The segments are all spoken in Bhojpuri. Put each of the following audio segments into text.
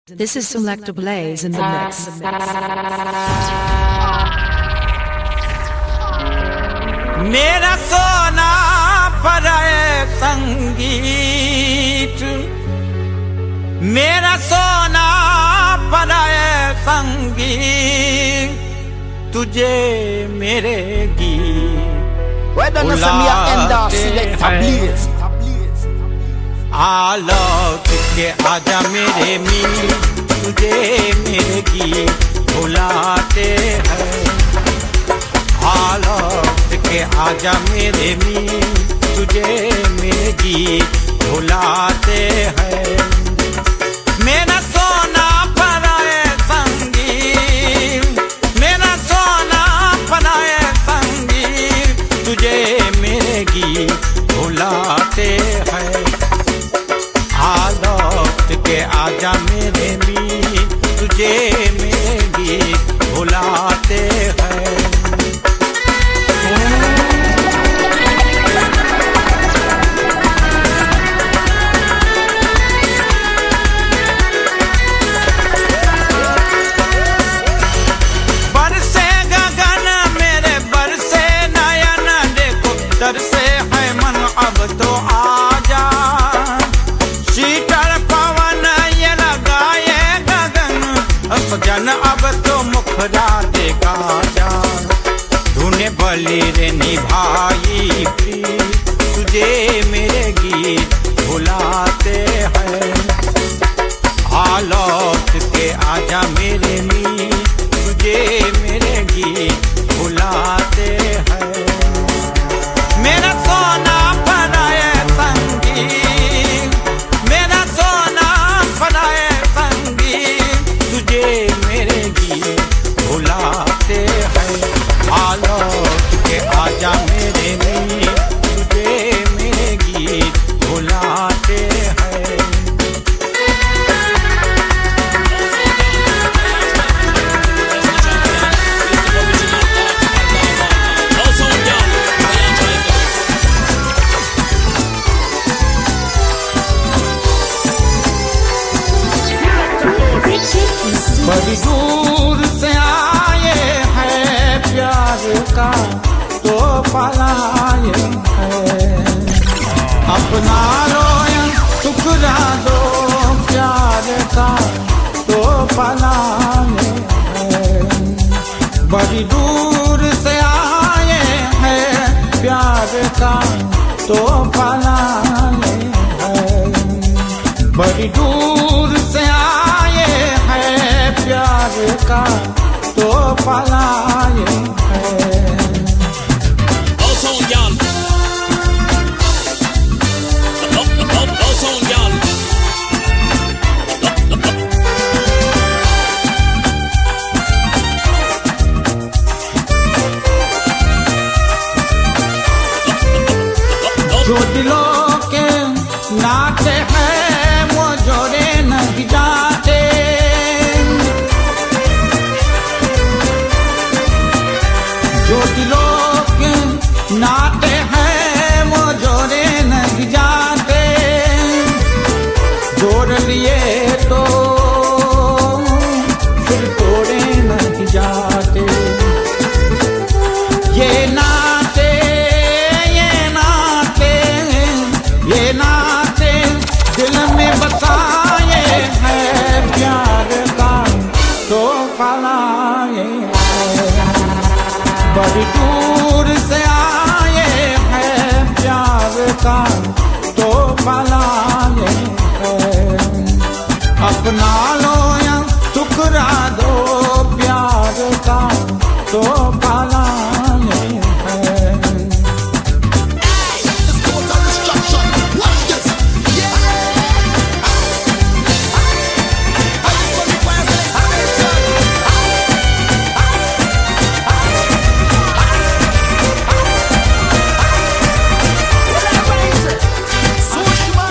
This is Selector Blaze in the mix. मेरा सोना पराए संगीत, मेरा सोना पराए संगीत, तुझे मेरे गीत बुलाते आलौट के आजा मेरे मीर, तुझे मेरे गीत बुलाते हैं। आलौट के आजा मेरे मीर, तुझे मेरे गीत बुलाते हैं। मेरा सोना पराए संगीत, मेरा सोना पराए संगीत, तुझे मेरे गीत बुलाते हैं। आलौट के आजा मेरे मीर, तुझे मेरे गीत बुलाते हैं। बरसे गगन मेरे बरसे नयन, देखो तरसे है मन अब तो आजा। शीतल पवन ये लगाए गगन, सजन अब तो मुखरा देखा जा। तूने बलि रे निभाई प्रीत, तुझे मेरे गीत बुलाते हैं। आलौट के आजा मेरे मीर, तुझे मेरे गीत बुलाते हैं। मेरा सोना पराए संगीत, मेरा सोना पराए संगीत, तुझे मेरे गीत बुलाते हैं। आलौट के आजा मेरे मीर, तुझे मेरे गीत बुलाते हैं। बड़ी दूर से आए हैं प्यार का तो पलाए हैं। अपना रोया टुकड़ा दो प्यार का तो पलाए हैं। बड़ी दूर से आए हैं प्यार का तो पलाए हैं। बड़ी दूर से आए हैं प्यार का तो पलाए हैं। जो दिलों के नाते हैं वो जोड़े नहीं जाते। जो दिलों के नाते हैं वो जोड़े नहीं जाते। जोड़ लिए तो फिर तोड़े नहीं जाते। ये नाते ये नाते ये नाते दिल में बसाए हैं प्यार का तो पलाए हैं। बड़ी दूर से आए हैं प्यार का तो पलाए हैं। अपना लो या टुकड़ा दो प्यार का तो पलाए हैं। Sushma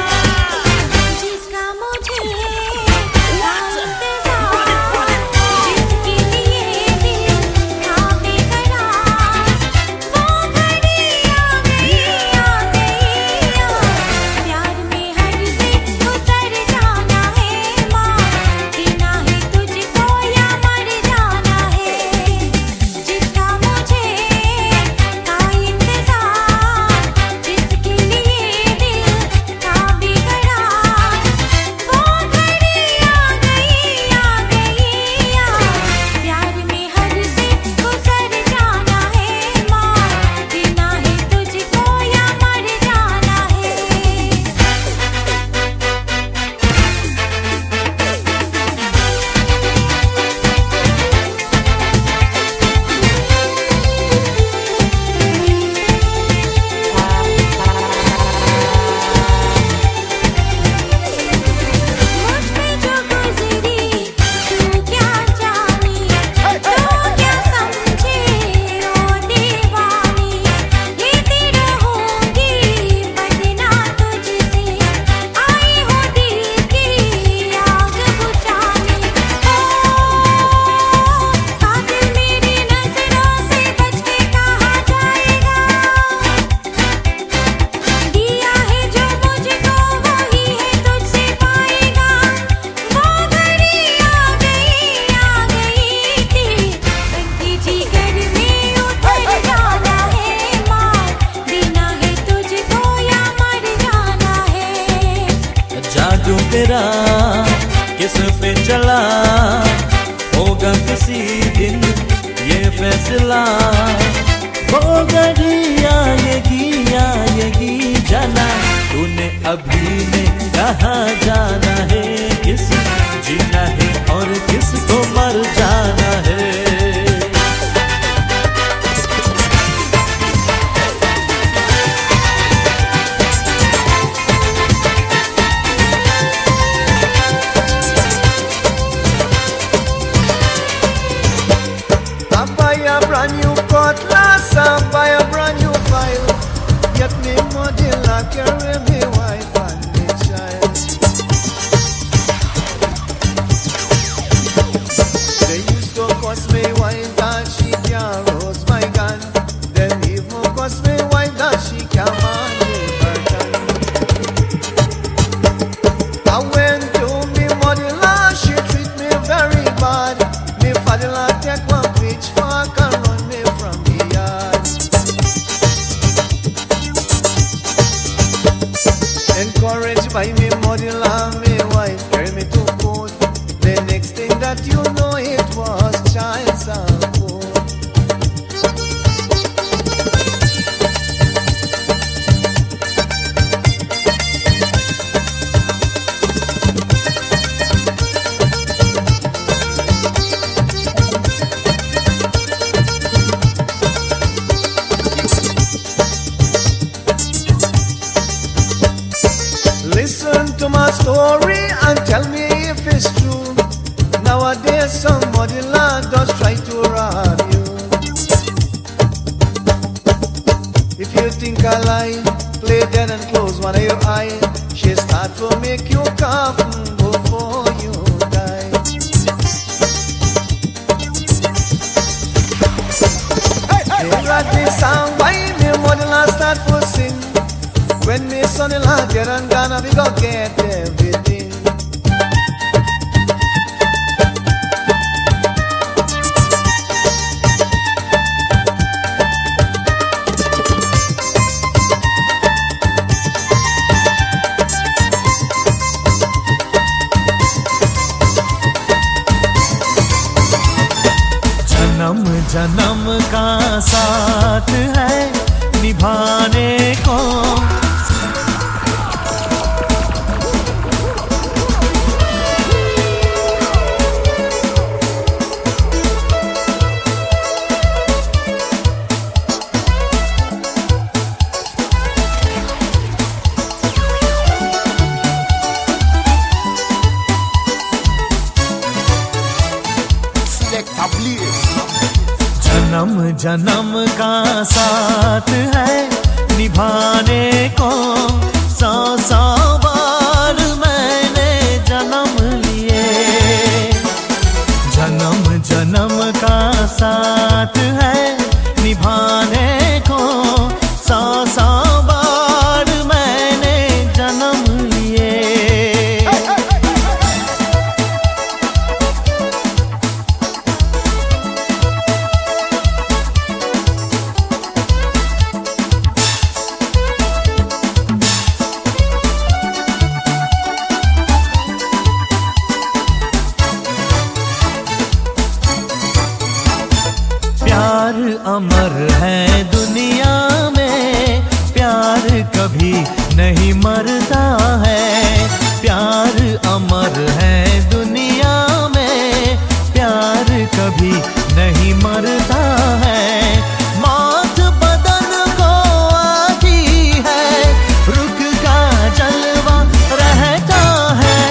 किस पे चला होगा किसी दिन ये फैसला। वो घड़ी आएगी जाना, तूने अभी में कहाँ जाना है, किस जीना है और किसको मर जाना है। Brand new cutlass, I buy a brand new file. Yet me model, I carry me wife and me child. They used to cuss me wife that she can't roast my gun. Them even cuss me wife that she can't manage her gun. I went to me model, she treat me very bad. Me father take one pitchfork and run me from the yard. Encouraged by me model and me wife, carry me to court. The next thing that you know, it was child support. Listen to my story and tell me if it's true. Nowadays somebody like does try to rob you. If you think I lie, play dead and close one of your eyes. She start to make you cough before you die. Hey, like this song, why me mother start to sing? When me son-in-law get and gonna we go get everything. जन्म जन्म का साथ है निभाने को, जन्म जन्म का साथ है निभाने को। 100 बार मैंने जन्म लिए, जन्म जन्म का साथ है निभाने को। 100 बार मैंने जन्म लिए। प्यार अमर है दुनिया में, प्यार कभी नहीं मरता है। प्यार अमर है दुनिया में, प्यार कभी नहीं मरता है। मौत बदन को आती है, रुख का जलवा रहता है।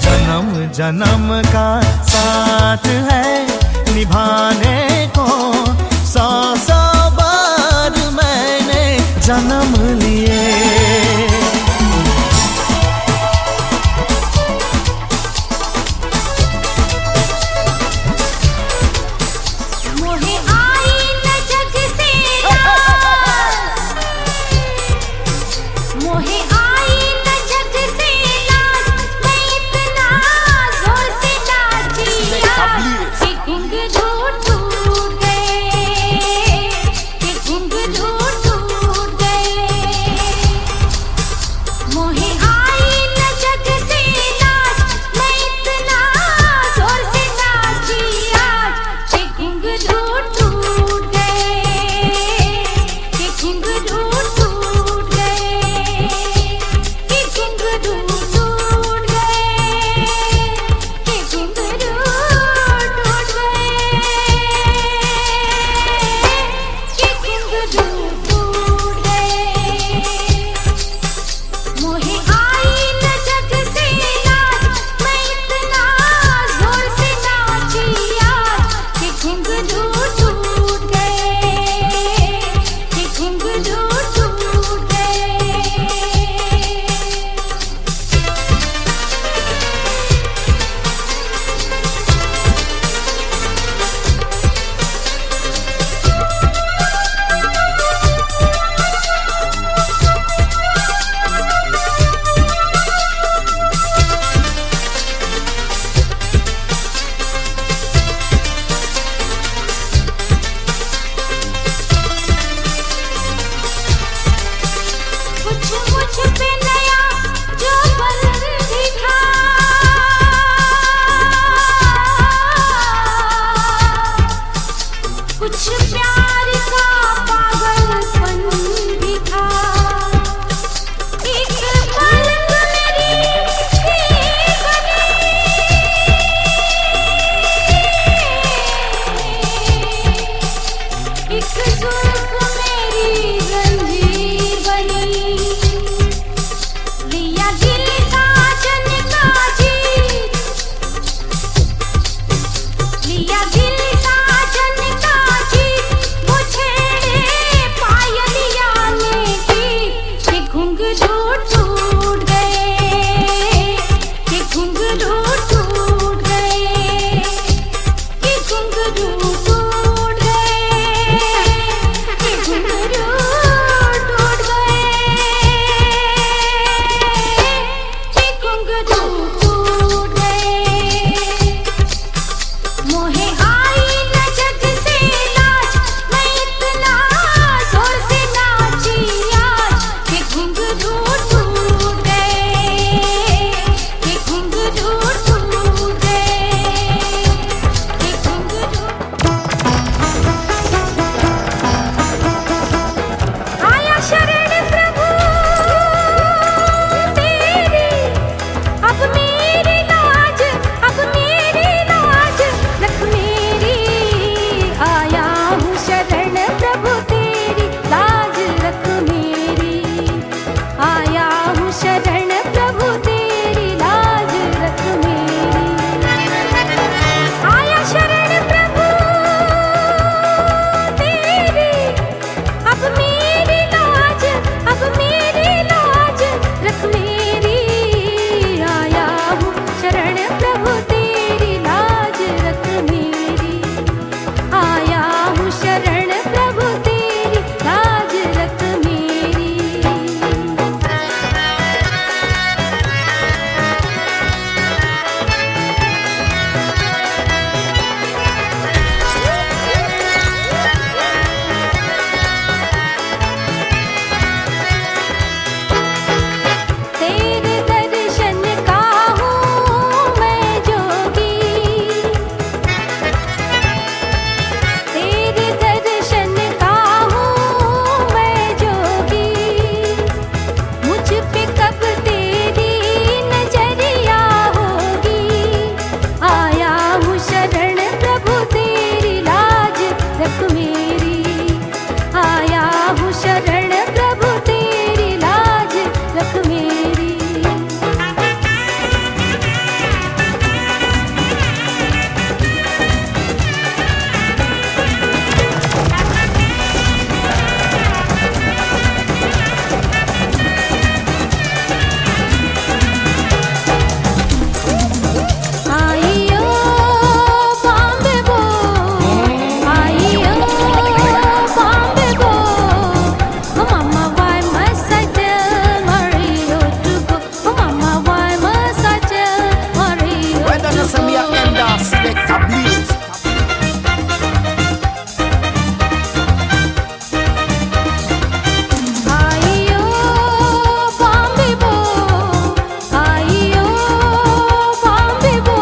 जन्म जन्म का साथ है निभाने को। 100 बार मैंने जन्म लिए। मोहे आई न जग से लाज, मोहे आई न जग से लाज। मैं इतना जोर से नाची आज कि घुंघरू टूट गए, कि घुंघरू टूट गए। आइयो बॉम्बे बो, आइयो बॉम्बे बो,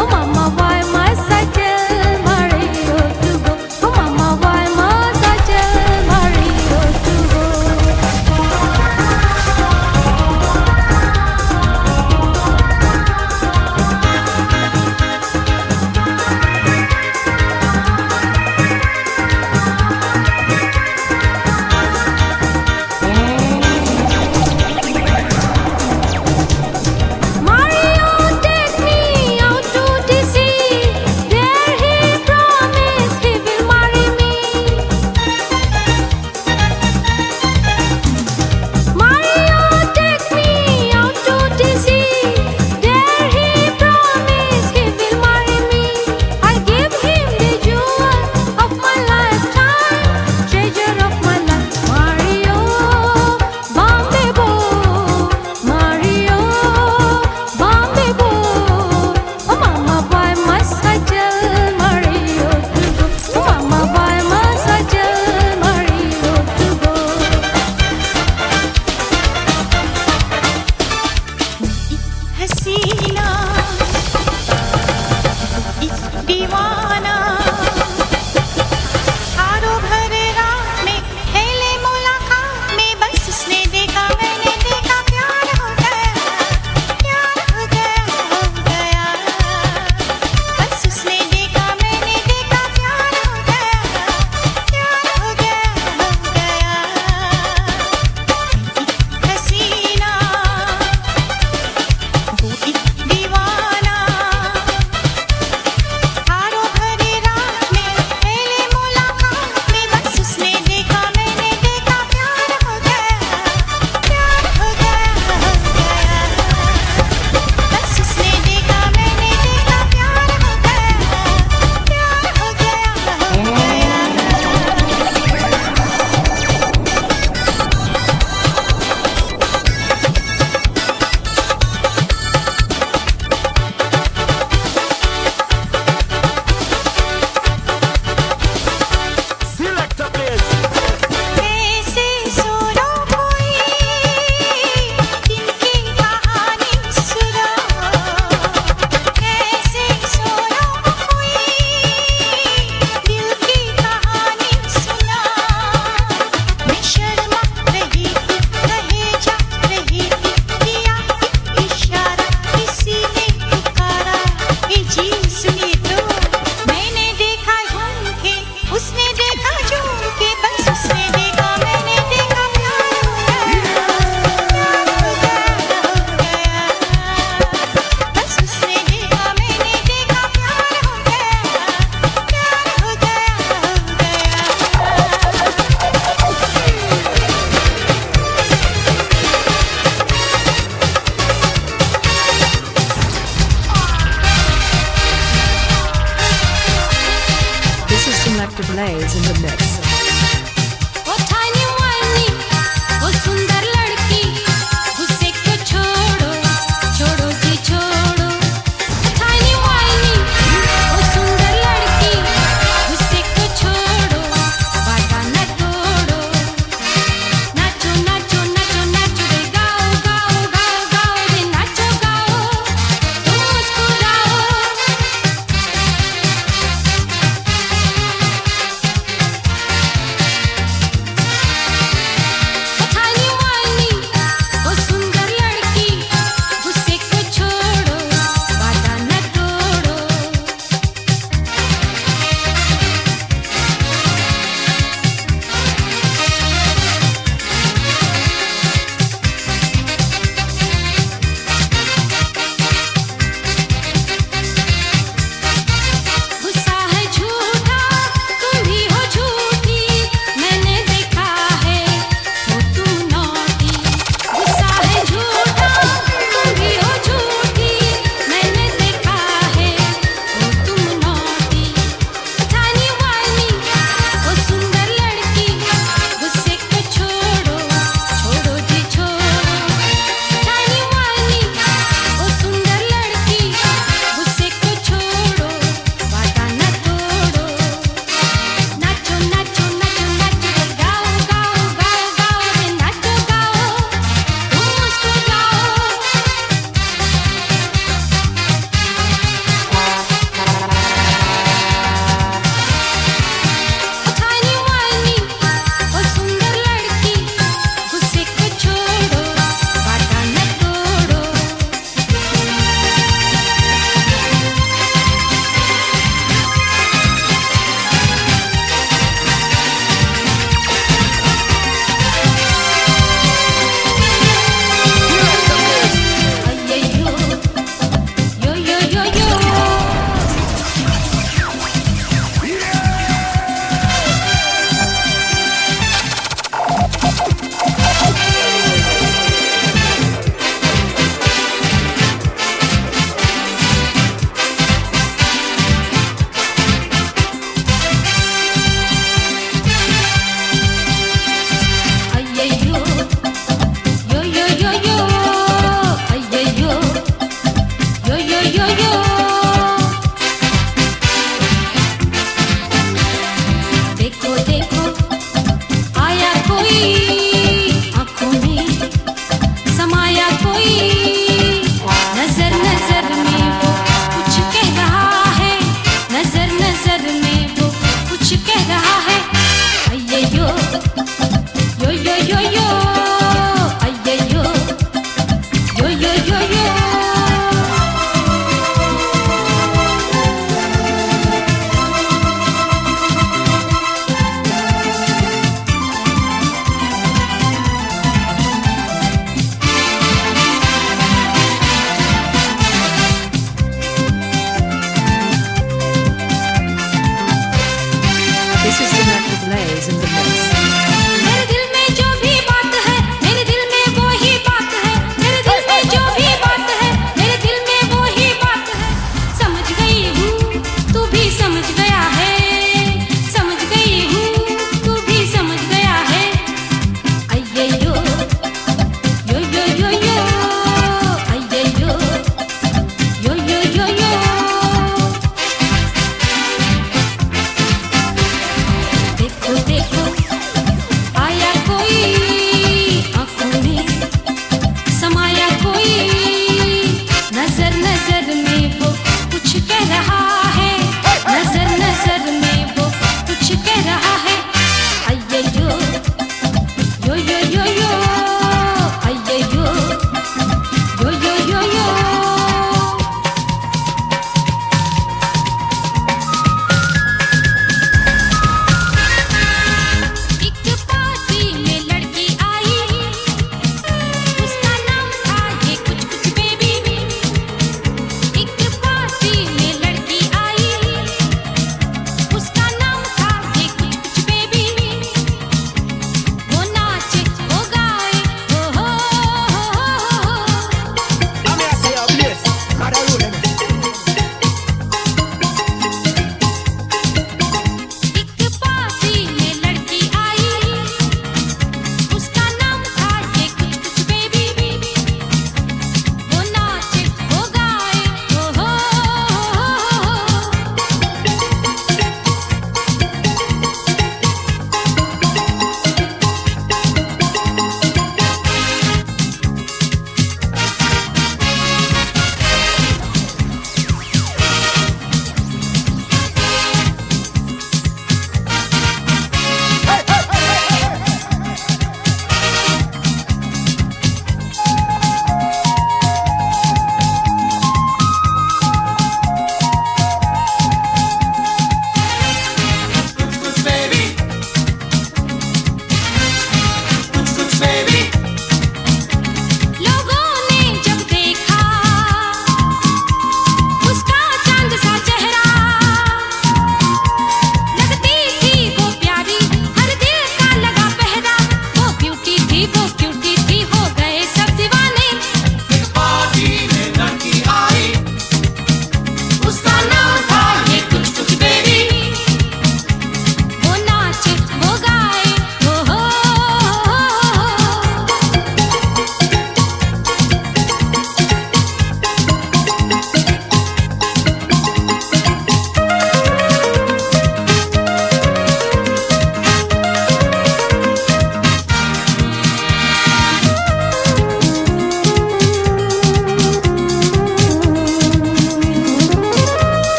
oh mama why must I tell Mario to go, oh mama why must I tell Mario to go. Mario take me out to DC, there he promised he will marry me. Mario take me out to DC, there he promised he will marry me. I'll give him the jewel of my lifetime, treasure of my life. Mario Bombay Bo, Mario Bombay Bo, oh mama why must I tell Mario to go, oh mama why must I tell Mario to go. हसीना दीवाना आरो भरे रात में पहले मुलाकात में बस उसने देखा मैंने देखा प्यार हो गया बस उसने देखा मैंने देखा प्यार हो गया हसीना दीवाना आरो भरी रात में पहले मुलाकात में बस उसने देखा मैंने देखा प्यार हो गया बस उसने देखा मैंने देखा प्यार हो ऐसे सुनो कोई दिल की कहानी सुनो ऐसे सुनो कोई दिल की कहानी सुना मैं शर्मा रही थी रहे जा रही थी किया इशारा किसी ने पुकारा ये जी सुनी तो मैंने देखा झूम के उसने देखा झूम के बस उसने देखा मैंने देखा प्यार हो गया बस उसने देखा मैंने देखा प्यार हो गया This is Selector Blaze in the mix. वो tiny whiny, वो सुंदर लड़की, उसे को छोड़ो, छोड़ो जी छोड़ो. Tiny whiny, वो सुंदर लड़की, उसे को छोड़ो, वादा न तोड़ो. नाचो नाचो नाचो नाचो रे गाओ गाओ गाओ गाओ रे नाचो गाओ, तुम मुस्कुराओ.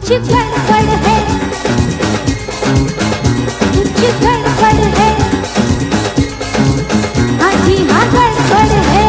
कुछ गड़बड़ है, कुछ गड़बड़ है, हाँ जी हाँ गड़बड़ है।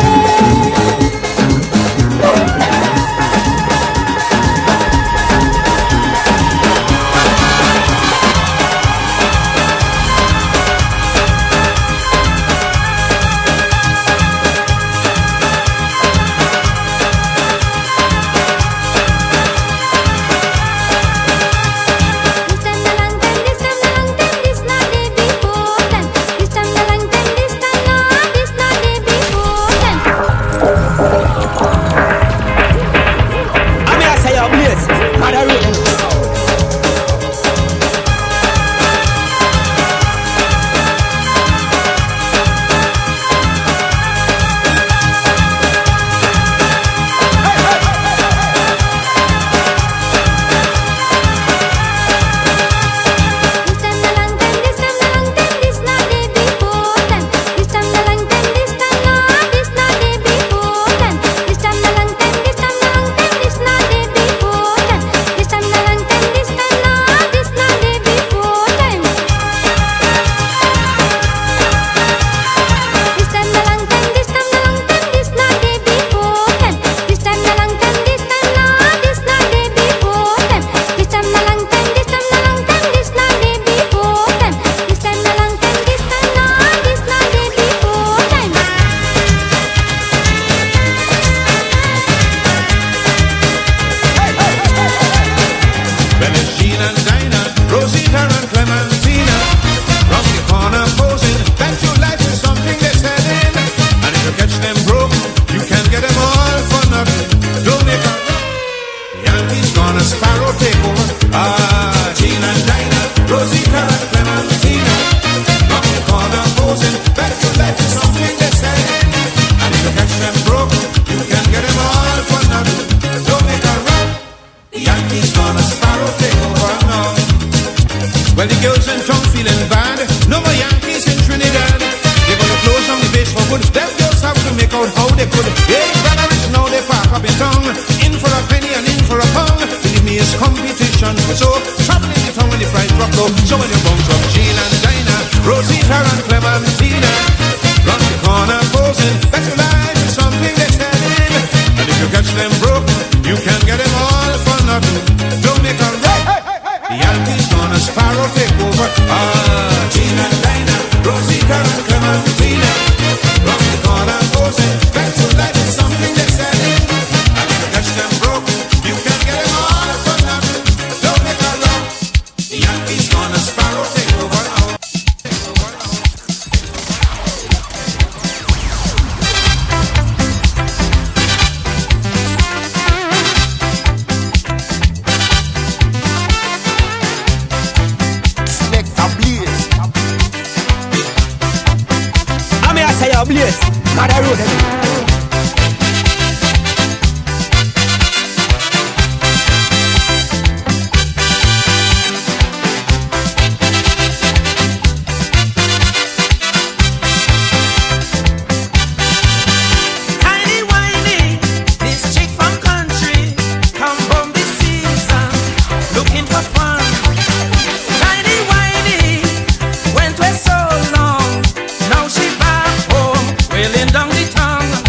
Well, the girls in town feeling bad. No more Yankees in Trinidad. They're gonna close down the base for good. Them girls have to make out how they could. Hey, brother, it's now they park up in town. In for a penny and in for a pound. Believe me, it's competition. So, traveling the town when the price drop low. So when you bounce up Jean and Dinah, Rosita and Clementina, round the corner posing, bet your life is something they're selling. And if you catch them broke, you can get them all for nothing. Don't make a right. The Yankees gonna Sparrow take over. Gina and Dinah, Rosita and Clementina, round the corner posing, bet your life is something they're selling. And if you catch them broke, you can get them all for nothing. Don't make a wrong. The Yankees gonna Sparrow take over. Blaze, Mother Road. Tiny whiny, this chick from country, come from the season, looking for fun. Tiny whiny, went west so long, now she back home, wailing down the tongue.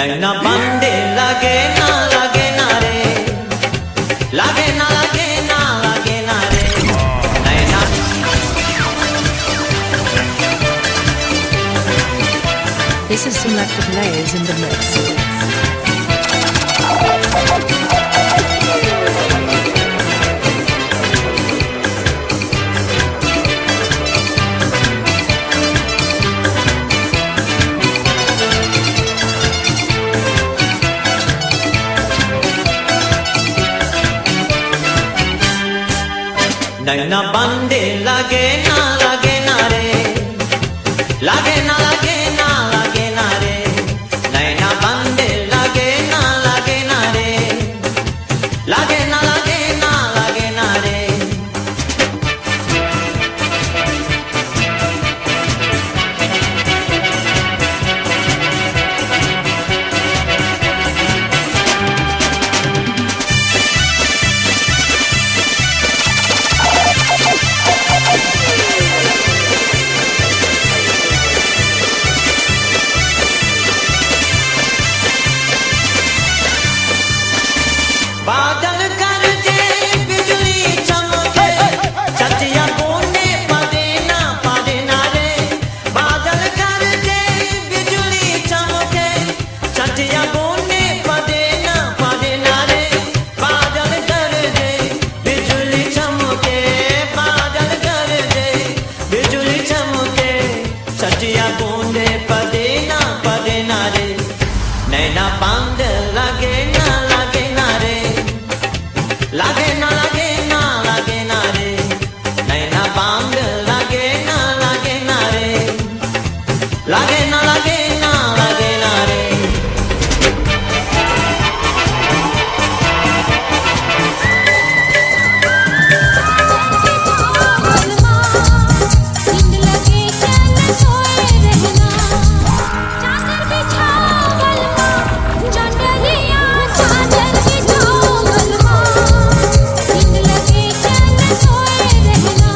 नैना बंदे लगे ना रे, लगे ना रे, नैना। This is Selector Blaze in the mix. नैना बंदे लगे ना रे, लगे ना रे, नैना बंदे लगे ना रे, लगे ना रे। बादल गरजे बिजली चमके चटिया बोने पदेना रे, बादल गरजे बिजली चमके चटिया बोने पदेना रे, बादल गरजे बिजली चमके, बादल गरजे बिजली चमके चटिया बोने पदेना रे, नैना बांध लगे ना रे, लगे ना रे, नैना बांध लगे ना रे, लगे ना रे। नींद लगे चैन सोए रहना, चादर बिछाओ बलमा, चंदरिया चादर बिछाओ बलमा। नींद लगे चैन सोए रहना,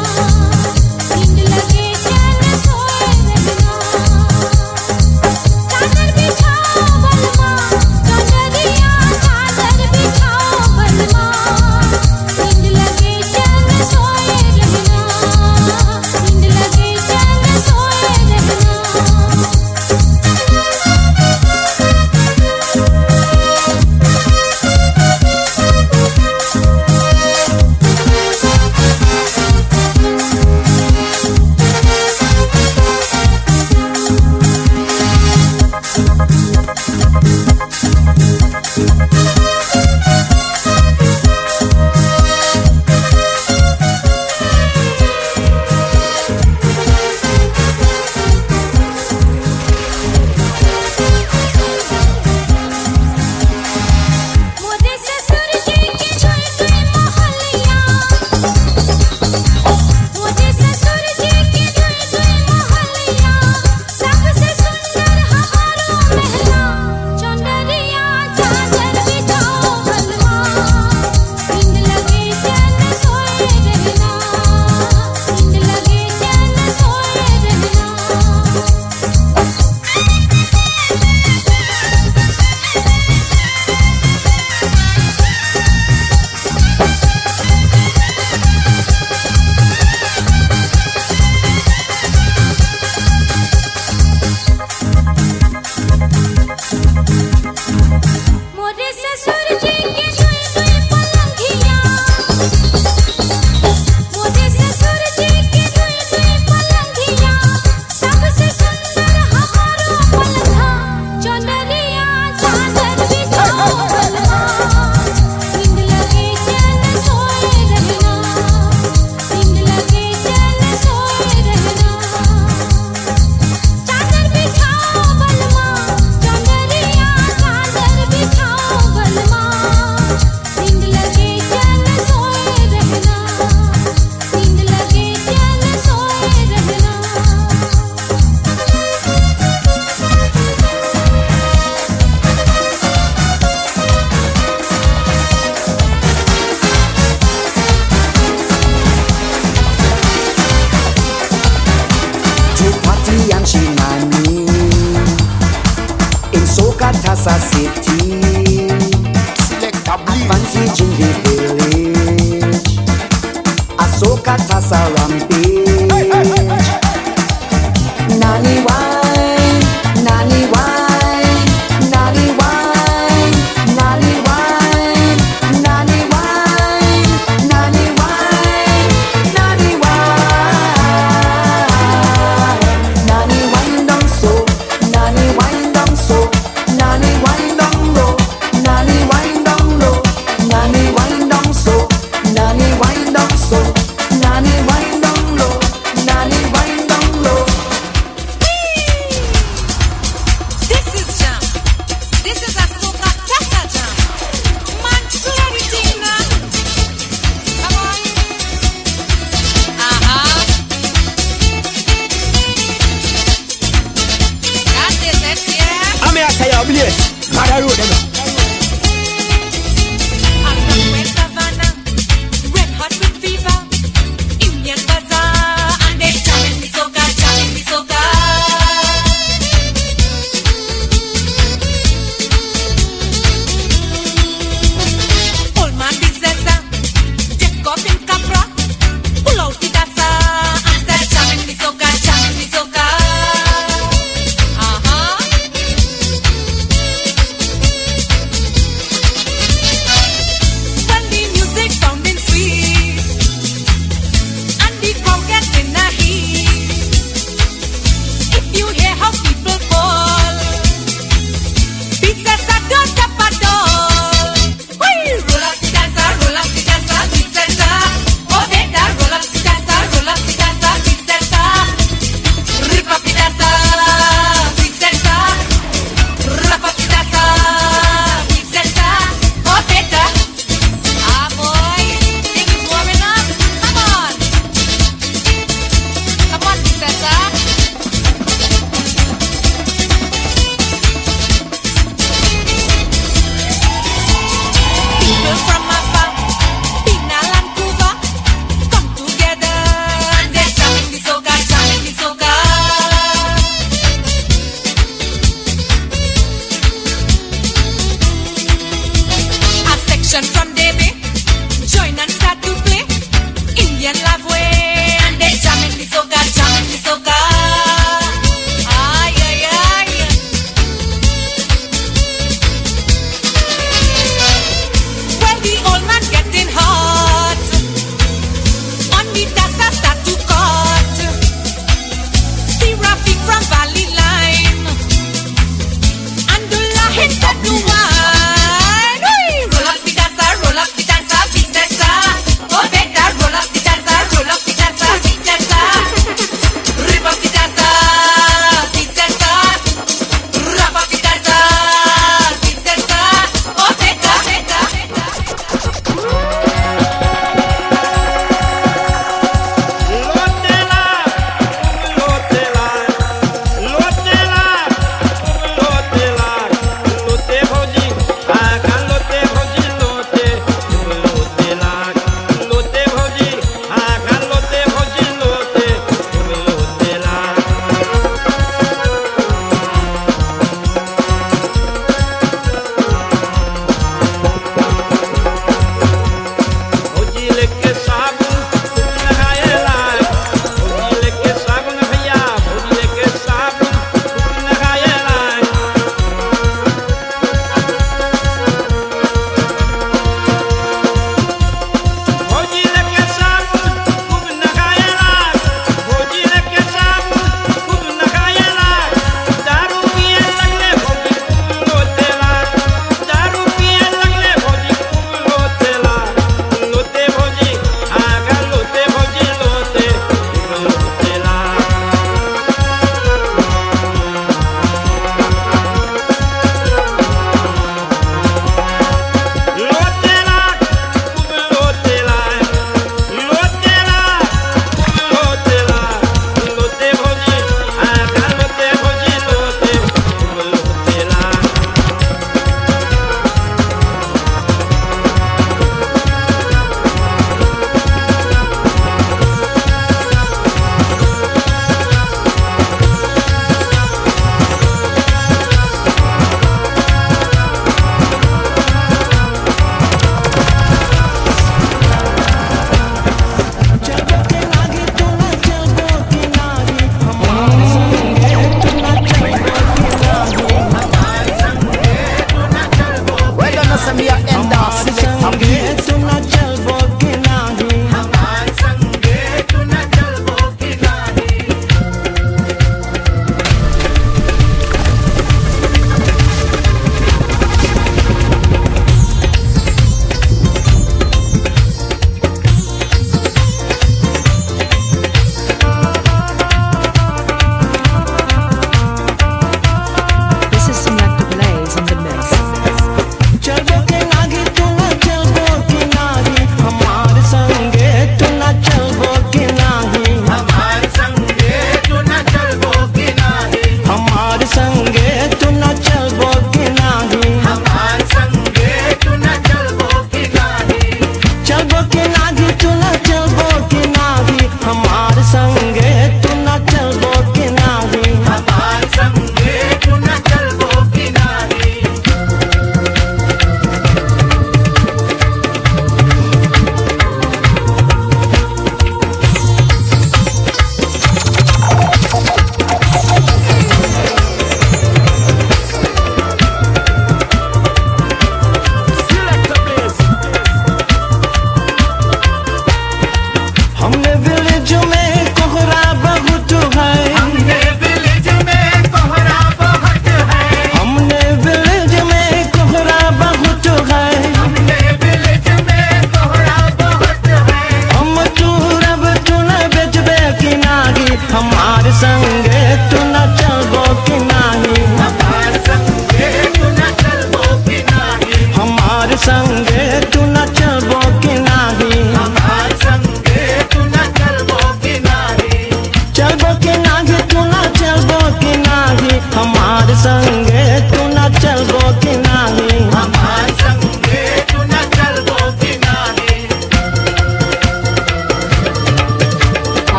नींद लगे चैन सोए रहना, चादर बिछाओ बलमा, चंदरिया चादर बिछाओ बलमा। नींद लगे चैन सोए रहना, नींद लगे चैन सोए रहना। मोरे ससुर जी की झुल झुल मोहलिया, मोरे ससुर जी की झुल झुल मोहलिया, सबसे सुंदर हमारो महला, चंदरिया चादर बिछा Tassa city, advantage in the village. A soca Tassa rampage. Nani wine, nani wine, nani wine, nani wine, nani wine, nani wine, nani wine, nani wine down so, nani wine down so, nani wine down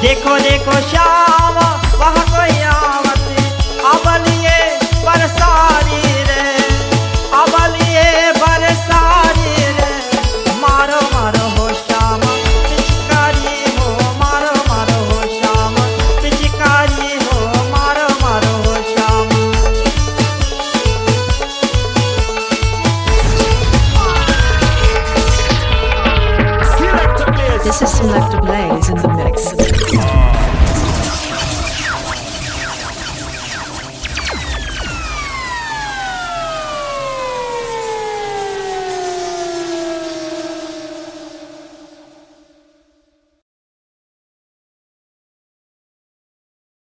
देखो देखो श्याम वहाँ कोई आवत अबलिए बरसारी रे अबलिए बरसारी रे मारो मारो हो श्याम पिचकारी हो मारो मारो हो श्याम पिचकारी हो मारो मारो हो Shyam This is Selector Blaze in the mix.